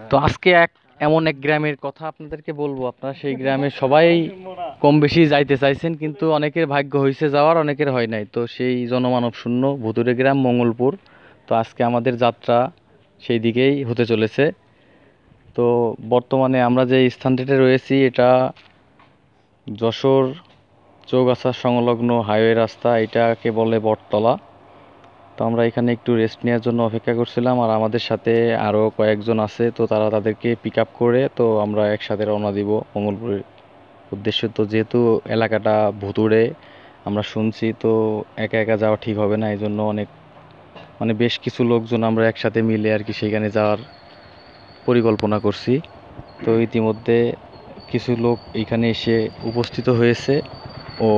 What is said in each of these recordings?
তো আজকে এমন এক গ্রামের কথা আপনাদেরকে বলবো। আপনারা সেই গ্রামে সবাই কম বেশি যাইতে চাইছেন, কিন্তু অনেকের ভাগ্য হয়েছে যাওয়ার, অনেকের হয় নাই। তো সেই জনমানব শূন্য ভুতুরে গ্রাম মঙ্গলপুর। তো আজকে আমাদের যাত্রা সেই দিকেই হতে চলেছে। তো বর্তমানে আমরা যে স্থানটিতে রয়েছি, এটা যশোর চৌগাছা সংলগ্ন হাইওয়ে রাস্তা, এটাকে বলে বটতলা। তো আমরা এখানে একটু রেস্ট নেওয়ার জন্য অপেক্ষা করছিলাম, আর আমাদের সাথে আরও কয়েকজন আছে। তো তারা তাদেরকে পিক আপ করে তো আমরা একসাথে রওনা দিব মঙ্গলপুরের উদ্দেশ্যে। তো যেহেতু এলাকাটা ভুতুড়ে আমরা শুনছি, তো একা একা যাওয়া ঠিক হবে না, এই জন্য অনেক মানে বেশ কিছু লোকজন আমরা একসাথে মিলে আর কি সেখানে যাওয়ার পরিকল্পনা করছি। তো ইতিমধ্যে কিছু লোক এখানে এসে উপস্থিত হয়েছে ও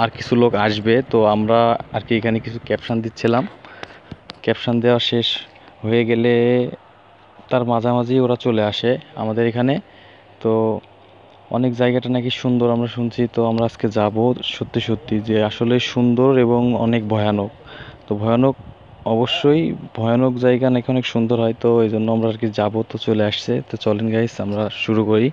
আর কিছু লোক আসবে। তো আমরা আর কি এখানে কিছু ক্যাপশন দিচ্ছিলাম, ক্যাপশন দেওয়া শেষ হয়ে গেলে তার মাঝামাঝি ওরা চলে আসে আমাদের এখানে। তো অনেক জায়গাটা নাকি সুন্দর আমরা শুনছি, তো আমরা আজকে যাব। সত্যি সত্যি যে আসলে সুন্দর এবং অনেক ভয়ানক। তো ভয়ানক অবশ্যই, ভয়ানক জায়গা নাকি অনেক সুন্দর হয়, তো এই জন্য আমরা আর কি যাবো। তো চলে আসছে, তো চলেন গাইস আমরা শুরু করি।